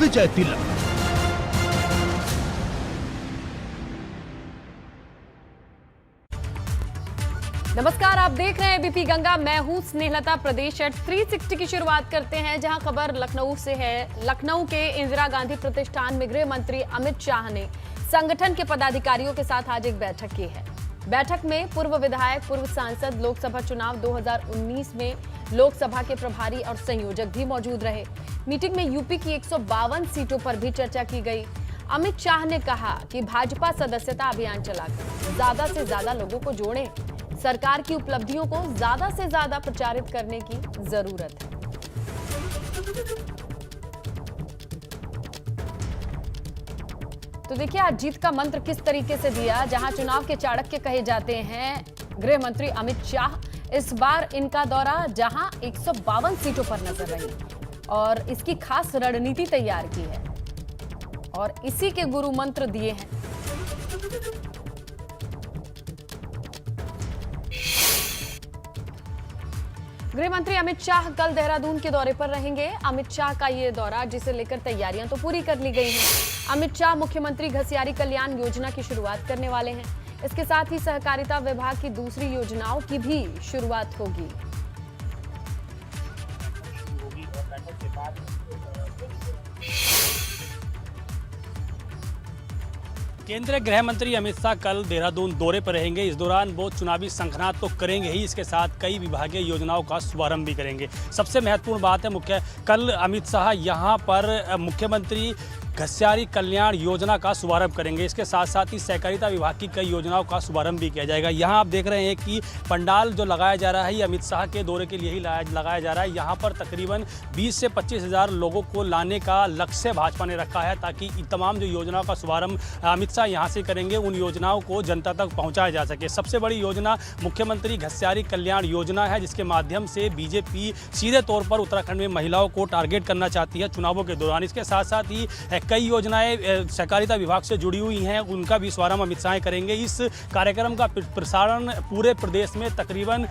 विजय तिलक। नमस्कार, आप देख रहे हैं एबीपी गंगा। मैं हूं स्नेहलता। प्रदेश एट 360 की शुरुआत करते हैं, जहां खबर लखनऊ से है। लखनऊ के इंदिरा गांधी प्रतिष्ठान में गृह मंत्री अमित शाह ने संगठन के पदाधिकारियों के साथ आज एक बैठक की है। बैठक में पूर्व विधायक, पूर्व सांसद, लोकसभा चुनाव 2019 में लोकसभा के प्रभारी और संयोजक भी मौजूद रहे। मीटिंग में यूपी की 152 सीटों पर भी चर्चा की गई। अमित शाह ने कहा कि भाजपा सदस्यता अभियान चलाकर ज्यादा से ज्यादा लोगों को जोड़ें। सरकार की उपलब्धियों को ज्यादा से ज्यादा प्रचारित करने की जरूरत है। तो देखिए आज जीत का मंत्र किस तरीके से दिया। जहां चुनाव के चाणक्य कहे जाते हैं गृह मंत्री अमित शाह, इस बार इनका दौरा जहां 152 सीटों पर नजर रही और इसकी खास रणनीति तैयार की है और इसी के गुरु मंत्र दिए हैं। गृह मंत्री अमित शाह कल देहरादून के दौरे पर रहेंगे। अमित शाह का ये दौरा, जिसे लेकर तैयारियां तो पूरी कर ली गई हैं। अमित शाह मुख्यमंत्री घसियारी कल्याण योजना की शुरुआत करने वाले हैं। इसके साथ ही सहकारिता विभाग की दूसरी योजनाओं की भी शुरुआत होगी। केंद्रीय गृह मंत्री अमित शाह कल देहरादून दौरे पर रहेंगे। इस दौरान वो चुनावी संखनात तो करेंगे ही, इसके साथ कई विभागीय योजनाओं का शुभारंभ भी करेंगे। सबसे महत्वपूर्ण बात है कल अमित शाह यहां पर मुख्यमंत्री घसियारी कल्याण योजना का शुभारंभ करेंगे। इसके साथ साथ ही सहकारिता विभाग की कई योजनाओं का शुभारंभ भी किया जाएगा। यहाँ आप देख रहे हैं कि पंडाल जो लगाया जा रहा है ये अमित शाह के दौरे के लिए ही लगाया जा रहा है। यहाँ पर तकरीबन 20 से 25 हज़ार लोगों को लाने का लक्ष्य भाजपा ने रखा है, ताकि तमाम जो योजनाओं का शुभारंभ अमित शाह यहाँ से करेंगे उन योजनाओं को जनता तक पहुँचाया जा सके। सबसे बड़ी योजना मुख्यमंत्री घसियारी कल्याण योजना है, जिसके माध्यम से बीजेपी सीधे तौर पर उत्तराखंड में महिलाओं को टारगेट करना चाहती है चुनावों के दौरान। इसके साथ साथ ही कई योजनाएं सहकारिता विभाग से जुड़ी हुई हैं, उनका भी शुभारंभ अमित शाह करेंगे। इस कार्यक्रम का प्रसारण पूरे प्रदेश में तकरीबन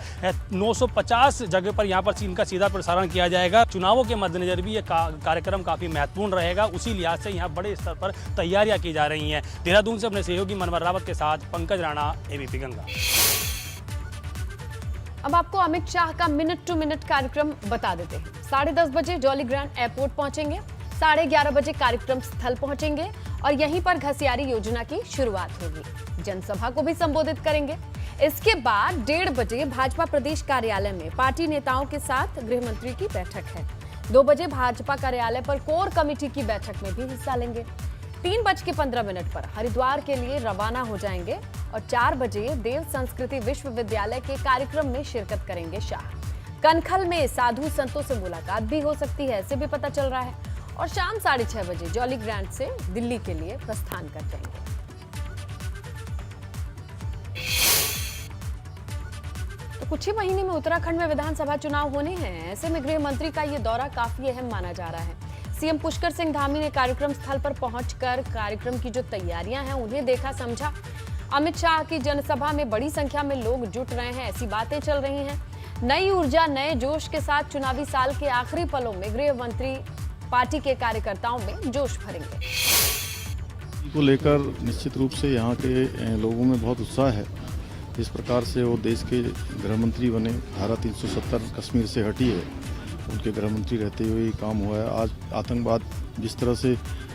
950 जगह पर यहाँ पर इनका सीधा प्रसारण किया जाएगा। चुनावों के मद्देनजर भी ये कार्यक्रम काफी महत्वपूर्ण रहेगा, उसी लिहाज से यहाँ बड़े स्तर पर तैयारियां की जा रही हैं। देहरादून से अपने सहयोगी मनवर रावत के साथ पंकज राणा, एबीपी गंगा। अब आपको अमित शाह का मिनट टू मिनट कार्यक्रम बता देते हैं। 10:30 बजे जॉली ग्रांट एयरपोर्ट पहुंचेंगे, 11:30 बजे कार्यक्रम स्थल पहुंचेंगे और यहीं पर घसियारी योजना की शुरुआत होगी। जनसभा को भी संबोधित करेंगे। इसके बाद 1:30 बजे भाजपा प्रदेश कार्यालय में पार्टी नेताओं के साथ गृह मंत्री की बैठक है। 2 बजे भाजपा कार्यालय पर कोर कमेटी की बैठक में भी हिस्सा लेंगे। 3:15 पर हरिद्वार के लिए रवाना हो जाएंगे और 4 बजे देव संस्कृति विश्वविद्यालय के कार्यक्रम में शिरकत करेंगे शाह। कनखल में साधु संतों से मुलाकात भी हो सकती है, ऐसे भी पता चल रहा है। और शाम 6:30 बजे जॉली ग्रांट से दिल्ली के लिए प्रस्थान कर जाएंगे। तो कुछ ही महीने में उत्तराखंड में विधानसभा चुनाव होने हैं। ऐसे में गृह मंत्री का ये दौरा काफी अहम माना जा रहा है। सीएम पुष्कर सिंह धामी ने कार्यक्रम स्थल पर पहुंचकर कार्यक्रम की जो तैयारियां हैं उन्हें देखा समझा। अमित शाह की जनसभा में बड़ी संख्या में लोग जुट रहे हैं, ऐसी बातें चल रही हैं। नई ऊर्जा, नए जोश के साथ चुनावी साल के आखिरी पलों में गृह मंत्री पार्टी के कार्यकर्ताओं में जोश भरेंगे। को लेकर निश्चित रूप से यहाँ के लोगों में बहुत उत्साह है। जिस प्रकार से वो देश के गृह मंत्री बने, धारा 370 कश्मीर से हटी है, उनके गृह मंत्री रहते हुए ये काम हुआ है। आज आतंकवाद जिस तरह से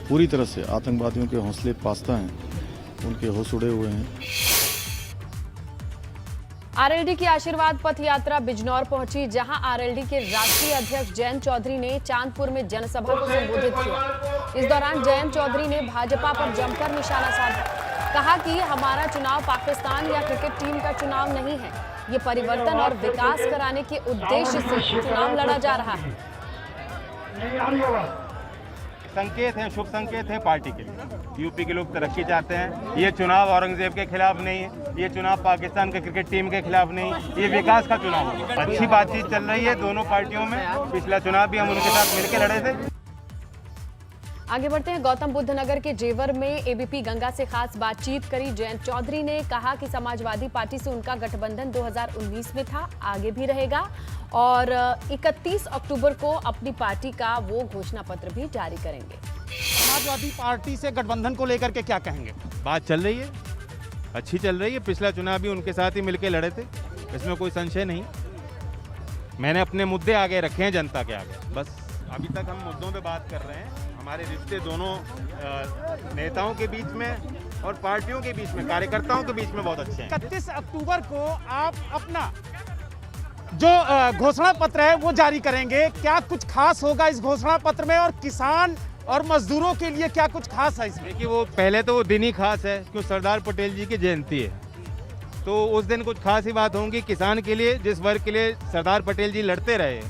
पूरी तरह से आतंकवादियों के हौसले पास्ता हैं, उनके होश उड़े हुए हैं। आरएलडी की आशीर्वाद पथ यात्रा बिजनौर पहुंची, जहां आरएलडी के राष्ट्रीय अध्यक्ष जयंत चौधरी ने चांदपुर में जनसभा को संबोधित किया। इस दौरान जयंत चौधरी ने भाजपा पर जमकर निशाना साधा। कहा कि हमारा चुनाव पाकिस्तान या क्रिकेट टीम का चुनाव नहीं है, ये परिवर्तन और विकास कराने के उद्देश्य से चुनाव लड़ा जा रहा है। संकेत है, शुभ संकेत है पार्टी के लिए। यूपी के लोग तरक्की चाहते हैं। ये चुनाव औरंगजेब के खिलाफ नहीं है, ये चुनाव पाकिस्तान के क्रिकेट टीम के खिलाफ नहीं है, ये विकास का चुनाव है। अच्छी बातचीत चल रही है दोनों पार्टियों में। पिछला चुनाव भी हम उनके साथ मिलकर लड़े थे। आगे बढ़ते हैं। गौतम बुद्ध नगर के जेवर में एबीपी गंगा से खास बातचीत करी जयंत चौधरी ने। कहा कि समाजवादी पार्टी से उनका गठबंधन 2019 में था, आगे भी रहेगा और 31 अक्टूबर को अपनी पार्टी का वो घोषणा पत्र भी जारी करेंगे। समाजवादी पार्टी से गठबंधन को लेकर के क्या कहेंगे? बात चल रही है, अच्छी चल रही है। पिछला चुनाव भी उनके साथ ही मिलकर लड़े थे, इसमें कोई संशय नहीं। मैंने अपने मुद्दे आगे रखे हैं जनता के आगे, बस अभी तक हम मुद्दों पे बात कर रहे हैं। हमारे रिश्ते दोनों नेताओं के बीच में और पार्टियों के बीच में, कार्यकर्ताओं के बीच में बहुत अच्छे हैं। 31 अक्टूबर को आप अपना जो घोषणा पत्र है वो जारी करेंगे। क्या कुछ खास होगा इस घोषणा पत्र में, और किसान और मजदूरों के लिए क्या कुछ खास है इसमें? देखिए, वो पहले तो वो दिन ही खास है क्यों सरदार पटेल जी की जयंती है, तो उस दिन कुछ खास ही बात होंगी। किसान के लिए, जिस वर्ग के लिए सरदार पटेल जी लड़ते रहे,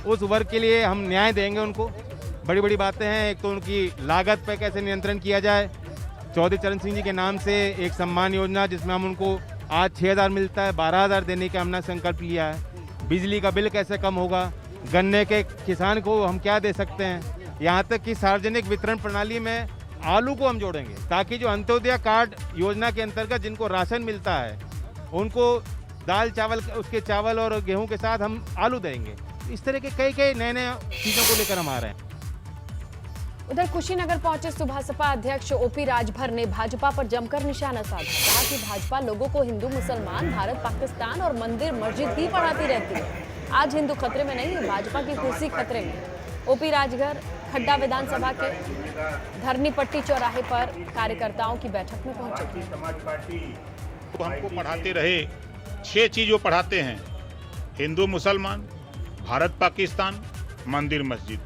उस वर्ग के लिए हम न्याय देंगे उनको। बड़ी बड़ी बातें हैं, एक तो उनकी लागत पर कैसे नियंत्रण किया जाए। चौधरी चरण सिंह जी के नाम से एक सम्मान योजना, जिसमें हम उनको आज 6,000 मिलता है, 12,000 देने का हमने संकल्प लिया है। बिजली का बिल कैसे कम होगा, गन्ने के किसान को हम क्या दे सकते हैं, यहाँ तक कि सार्वजनिक वितरण प्रणाली में आलू को हम जोड़ेंगे, ताकि जो अंत्योदय कार्ड योजना के अंतर्गत जिनको राशन मिलता है उनको दाल चावल, उसके चावल और गेहूं के साथ हम आलू देंगे। इस तरह के कई नए नए चीज़ों को लेकर हम आ रहे हैं। उधर कुशीनगर पहुंचे सुबह सपा अध्यक्ष ओपी राजभर ने भाजपा पर जमकर निशाना साधा। कहा कि भाजपा लोगों को हिंदू मुसलमान, भारत पाकिस्तान और मंदिर मस्जिद ही पढ़ाती रहती है। आज हिंदू खतरे में नहीं, भाजपा की कुर्सी खतरे में। ओपी राजभर खड्डा विधानसभा के धरनी पट्टी चौराहे पर कार्यकर्ताओं की बैठक में पहुंचे। तो हमको पढ़ाते रहे, 6 चीज वो पढ़ाते हैं: हिंदू मुसलमान, भारत पाकिस्तान, मंदिर मस्जिद।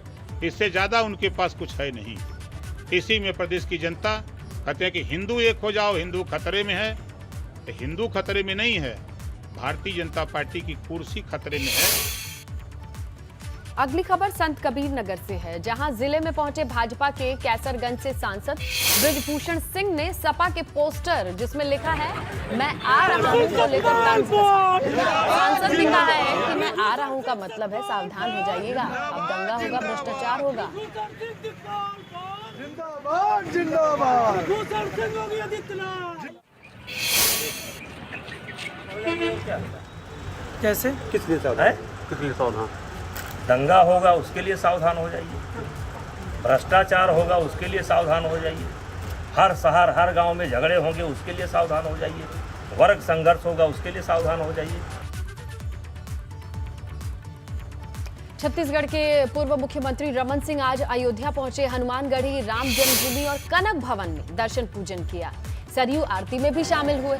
इससे ज्यादा उनके पास कुछ है नहीं। इसी में प्रदेश की जनता कहते हैं कि हिंदू एक हो जाओ, हिंदू खतरे में है। तो हिंदू खतरे में नहीं है, भारतीय जनता पार्टी की कुर्सी खतरे में है। अगली खबर संत कबीर नगर से है, जहां जिले में पहुंचे भाजपा के कैसरगंज से सांसद ब्रजभूषण सिंह ने सपा के पोस्टर जिसमें लिखा है मैं आ रहा हूं को लेकर तंज कसा। सांसद ने कहा है कि मैं आ रहा हूं का मतलब है सावधान हो जाइएगा, अब दंगा होगा, भ्रष्टाचार होगा। जिंदाबाद जिंदाबाद। कैसे? किस लिए सावधान? किस लिए सावधान? दंगा होगा उसके लिए सावधान हो जाइए, भ्रष्टाचार होगा उसके लिए सावधान हो जाइए, हर शहर हर गांव में झगड़े होंगे उसके लिए सावधान हो जाइए, वर्ग संघर्ष होगा उसके लिए सावधान हो जाइए। छत्तीसगढ़ के पूर्व मुख्यमंत्री रमन सिंह आज अयोध्या पहुंचे। हनुमानगढ़ी राम जन्मभूमि और कनक भवन में दर्शन पूजन किया, सरयू आरती में भी शामिल हुए।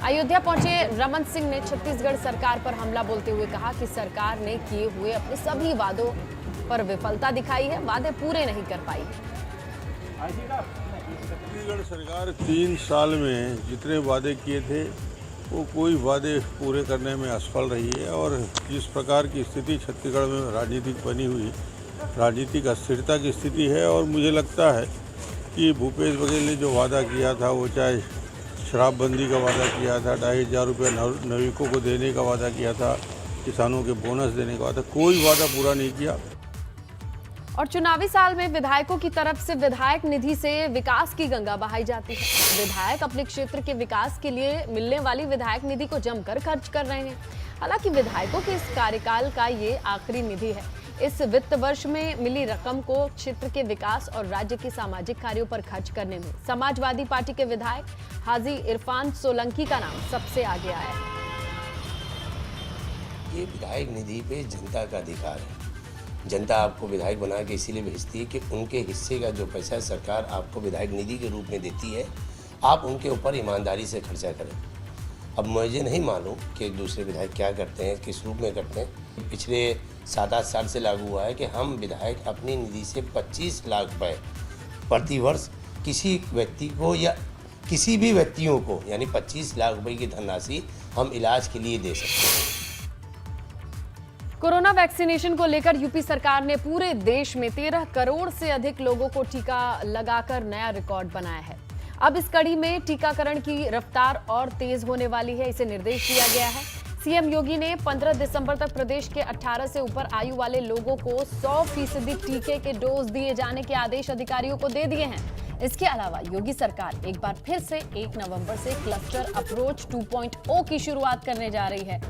अयोध्या पहुंचे रमन सिंह ने छत्तीसगढ़ सरकार पर हमला बोलते हुए कहा कि सरकार ने किए हुए अपने सभी वादों पर विफलता दिखाई है, वादे पूरे नहीं कर पाई। छत्तीसगढ़ सरकार 3 साल में जितने वादे किए थे वो कोई वादे पूरे करने में असफल रही है, और जिस प्रकार की स्थिति छत्तीसगढ़ में राजनीतिक बनी हुई, राजनीतिक अस्थिरता की स्थिति है। और मुझे लगता है कि भूपेश बघेल ने जो वादा किया था, वो चाहे शराबबंदी का वादा किया था, 2,500 रुपये नागरिकों को देने का वादा किया था, किसानों के बोनस देने का वादा, कोई वादा पूरा नहीं किया। और चुनावी साल में विधायकों की तरफ से विधायक निधि से विकास की गंगा बहाई जाती है। विधायक अपने क्षेत्र के विकास के लिए मिलने वाली विधायक निधि को जमकर खर्च कर रहे हैं। हालांकि विधायकों के इस कार्यकाल का ये आखिरी निधि है। इस वित्त वर्ष में मिली रकम को क्षेत्र के विकास और राज्य के सामाजिक कार्यों पर खर्च करने में समाजवादी पार्टी के विधायक हाजी इरफान सोलंकी का नाम सबसे आगे आया है। ये विधायक निधि पे जनता का अधिकार है। जनता आपको विधायक बना के इसीलिए भेजती है कि उनके हिस्से का जो पैसा सरकार आपको विधायक निधि के रूप में देती है, आप उनके ऊपर ईमानदारी से खर्चा करें। अब मुझे नहीं मालूम कि दूसरे विधायक क्या करते हैं, किस रूप में करते हैं। पिछले 7-8 साल से लागू हुआ है कि हम विधायक अपनी निधि से 25 लाख रुपये प्रति वर्ष किसी व्यक्ति को या किसी भी व्यक्तियों को, यानी 25 लाख रुपए की धनराशि हम इलाज के लिए दे सकते हैं। कोरोना वैक्सीनेशन को लेकर यूपी सरकार ने पूरे देश में 13 करोड़ से अधिक लोगों को टीका लगाकर नया रिकॉर्ड बनाया है। अब इस कड़ी में टीकाकरण की रफ्तार और तेज होने वाली है, इसे निर्देश दिया गया है। सीएम योगी ने 15 दिसंबर तक प्रदेश के 18 से ऊपर आयु वाले लोगों को 100% टीके के डोज दिए जाने के आदेश अधिकारियों को दे दिए हैं। इसके अलावा योगी सरकार एक बार फिर से 1 नवंबर से क्लस्टर अप्रोच 2.0 की शुरुआत करने जा रही है।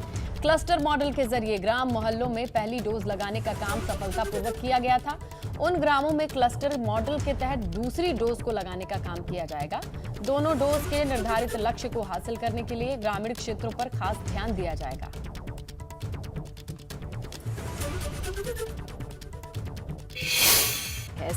क्लस्टर मॉडल के जरिए ग्राम मोहल्लों में पहली डोज लगाने का काम सफलतापूर्वक किया गया था। उन ग्रामों में क्लस्टर मॉडल के तहत दूसरी डोज को लगाने का काम किया जाएगा। दोनों डोज के निर्धारित लक्ष्य को हासिल करने के लिए ग्रामीण क्षेत्रों पर खास ध्यान दिया जाएगा।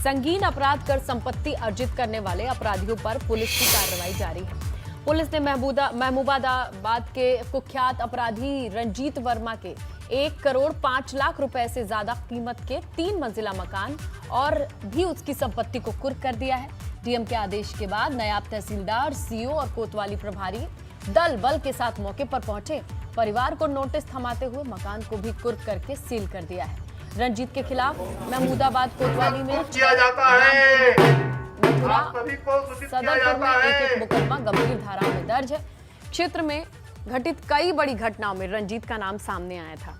संगीन अपराध कर संपत्ति अर्जित करने वाले अपराधियों पर पुलिस की कार्रवाई जारी है। पुलिस ने महमूदाबाद के कुख्यात अपराधी रंजीत वर्मा के 1 करोड़ 5 लाख रुपए से ज्यादा कीमत के 3 मंजिला मकान और भी उसकी संपत्ति को कुर्क कर दिया है। डीएम के आदेश के बाद नायब तहसीलदार, सीओ और कोतवाली प्रभारी दल बल के साथ मौके पर पहुंचे। परिवार को नोटिस थमाते हुए मकान को भी कुर्क करके सील कर दिया है। रंजीत के खिलाफ महमूदाबाद कोतवाली में किया जाता है। मथुरा सदरपुर में एक मुकदमा गंभीर धारा में दर्ज है। क्षेत्र में घटित कई बड़ी घटनाओं में रंजीत का नाम सामने आया था।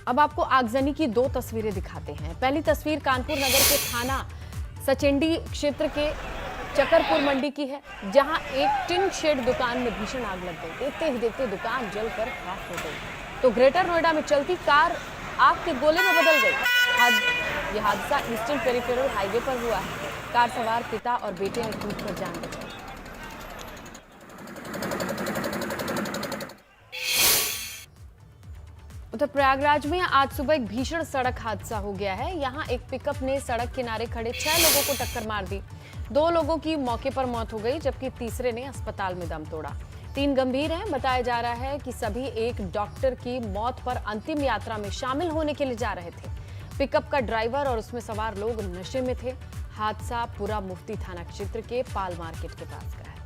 अब आपको आगजनी की 2 तस्वीरें दिखाते हैं। पहली तस्वीर कानपुर नगर के थाना सचेंडी क्षेत्र के चकरपुर मंडी की है, जहां एक टिन शेड दुकान में भीषण आग लग गई। देखते ही देखते दुकान जलकर खाक हो गई तो ग्रेटर नोएडा में चलती कार आग के गोले में बदल गई। यह हादसा ईस्टर्न पेरिफेरल हाईवे पर हुआ है। कार सवार पिता और बेटे ने टूटकर जान बचाई। उधर प्रयागराज में आज सुबह एक भीषण सड़क हादसा हो गया है। यहां एक पिकअप ने सड़क किनारे खड़े 6 लोगों को टक्कर मार दी। 2 लोगों की मौके पर मौत हो गई, जबकि तीसरे ने अस्पताल में दम तोड़ा। 3 गंभीर हैं। बताया जा रहा है कि सभी एक डॉक्टर की मौत पर अंतिम यात्रा में शामिल होने के लिए जा रहे थे। पिकअप का ड्राइवर और उसमें सवार लोग नशे में थे। हादसा पूरा मुफ्ती थाना क्षेत्र के पाल मार्केट के पास का है।